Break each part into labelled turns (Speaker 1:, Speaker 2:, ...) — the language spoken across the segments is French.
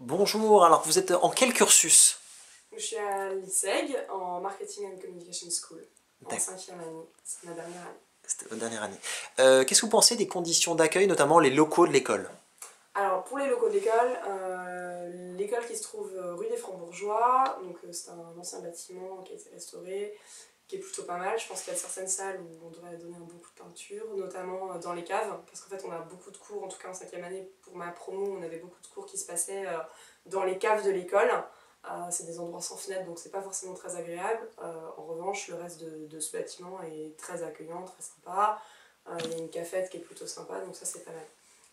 Speaker 1: Bonjour, alors vous êtes en quel cursus?
Speaker 2: Je suis à l'ISEG en Marketing and Communication School, en
Speaker 1: D'accord,
Speaker 2: 5e année, c'est ma dernière année.
Speaker 1: c'était votre dernière année. Qu'est-ce que vous pensez des conditions d'accueil, notamment les locaux de l'école?
Speaker 2: Alors pour les locaux de l'école qui se trouve rue des Francs-Bourgeois, donc c'est un ancien bâtiment qui a été restauré, qui est plutôt pas mal. Je pense qu'il y a certaines salles où on devrait donner un bon coup de peinture, notamment dans les caves, parce qu'en fait on a beaucoup de cours, en tout cas en 5e année, pour ma promo, on avait beaucoup de cours qui se passaient dans les caves de l'école. C'est des endroits sans fenêtre, donc c'est pas forcément très agréable. En revanche, le reste de ce bâtiment est très accueillant, très sympa. Il y a une cafette qui est plutôt sympa, donc ça c'est pas mal.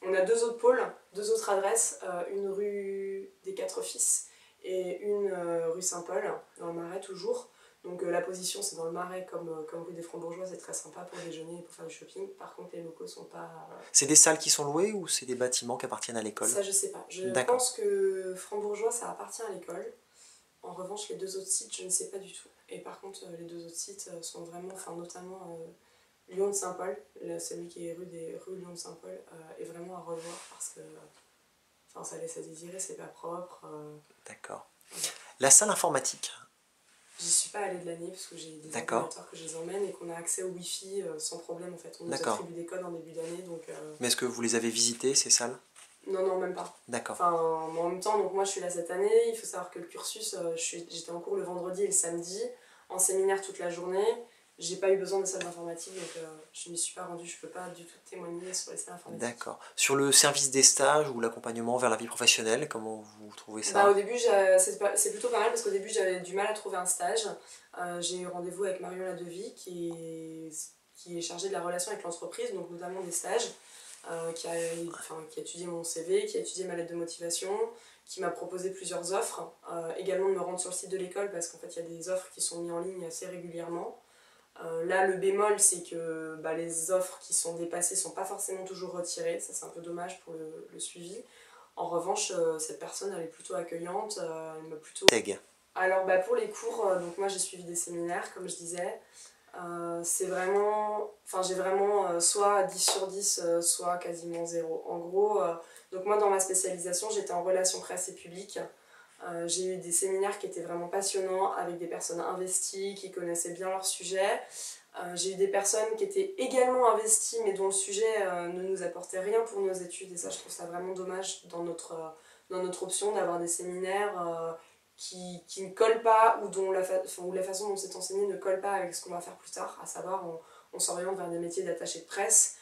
Speaker 2: On a deux autres pôles, deux autres adresses, une rue des Quatre Fils et une rue Saint-Paul, dans le Marais toujours. Donc la position c'est dans le Marais comme rue des Francs-Bourgeois, c'est très sympa pour déjeuner et pour faire du shopping. Par contre les locaux sont pas...
Speaker 1: C'est des salles qui sont louées ou c'est des bâtiments qui appartiennent à l'école?
Speaker 2: Ça je sais pas. Je
Speaker 1: D'accord,
Speaker 2: pense que Francs-Bourgeois ça appartient à l'école. En revanche les deux autres sites je ne sais pas du tout. Et par contre les deux autres sites sont vraiment, enfin notamment Lyon de Saint-Paul, celui qui est rue Lyon de Saint-Paul, est vraiment à revoir parce que enfin, ça laisse à désirer, c'est pas propre.
Speaker 1: d'accord.
Speaker 2: Voilà.
Speaker 1: La salle informatique,
Speaker 2: J'y suis pas allée de l'année parce que j'ai des
Speaker 1: d'accord,
Speaker 2: ordinateurs que je les emmène et qu'on a accès au wifi sans problème en fait. On nous
Speaker 1: d'accord.
Speaker 2: attribue des codes en début d'année donc...
Speaker 1: Mais est-ce que vous les avez visitées, ces salles?
Speaker 2: Non, non, même pas.
Speaker 1: D'accord,
Speaker 2: Enfin, en même temps, donc moi je suis là cette année, il faut savoir que le cursus, j'étais en cours le vendredi et le samedi, en séminaire toute la journée. J'ai pas eu besoin de salle d'informatique, donc je m'y suis pas rendue, je peux pas du tout témoigner sur les salles informatiques.
Speaker 1: d'accord. Sur le service des stages ou l'accompagnement vers la vie professionnelle, comment vous trouvez
Speaker 2: Bah, au
Speaker 1: ça?
Speaker 2: début, c'est plutôt pas mal parce qu'au début j'avais du mal à trouver un stage. J'ai eu rendez-vous avec Marion Ladevie qui est chargée de la relation avec l'entreprise, donc notamment des stages, qui a étudié mon CV, qui a étudié ma lettre de motivation, qui m'a proposé plusieurs offres, également de me rendre sur le site de l'école parce qu'en fait il y a des offres qui sont mises en ligne assez régulièrement. Là le bémol c'est que les offres qui sont dépassées sont pas forcément toujours retirées, ça c'est un peu dommage pour le suivi. En revanche, cette personne, elle est plutôt accueillante, elle m'a plutôt...
Speaker 1: TEG.
Speaker 2: Alors pour les cours, donc moi j'ai suivi des séminaires, comme je disais. C'est vraiment... Enfin j'ai vraiment soit 10 sur 10, soit quasiment 0. En gros, donc moi dans ma spécialisation, j'étais en relations presse et publiques. J'ai eu des séminaires qui étaient vraiment passionnants, avec des personnes investies, qui connaissaient bien leur sujet. J'ai eu des personnes qui étaient également investies mais dont le sujet ne nous apportait rien pour nos études et ça je trouve ça vraiment dommage dans notre option d'avoir des séminaires qui ne collent pas ou dont ou la façon dont c'est enseigné ne colle pas avec ce qu'on va faire plus tard, à savoir on s'oriente vers des métiers d'attaché de presse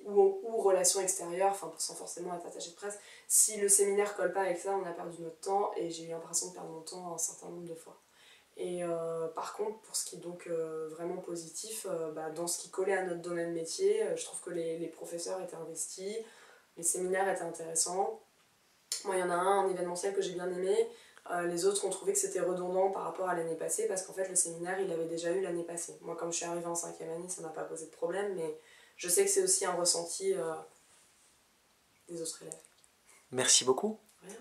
Speaker 2: ou relations extérieures, enfin sans forcément être attaché de presse. Si le séminaire colle pas avec ça, on a perdu notre temps et j'ai eu l'impression de perdre mon temps un certain nombre de fois. Et par contre, pour ce qui est donc vraiment positif, dans ce qui collait à notre domaine métier, je trouve que les professeurs étaient investis, les séminaires étaient intéressants. Moi, il y en a un événementiel que j'ai bien aimé, les autres ont trouvé que c'était redondant par rapport à l'année passée, parce qu'en fait, le séminaire, il l'avait déjà eu l'année passée. Moi, comme je suis arrivée en 5e année, ça m'a pas posé de problème, mais je sais que c'est aussi un ressenti des autres élèves.
Speaker 1: Merci beaucoup.
Speaker 2: Rien.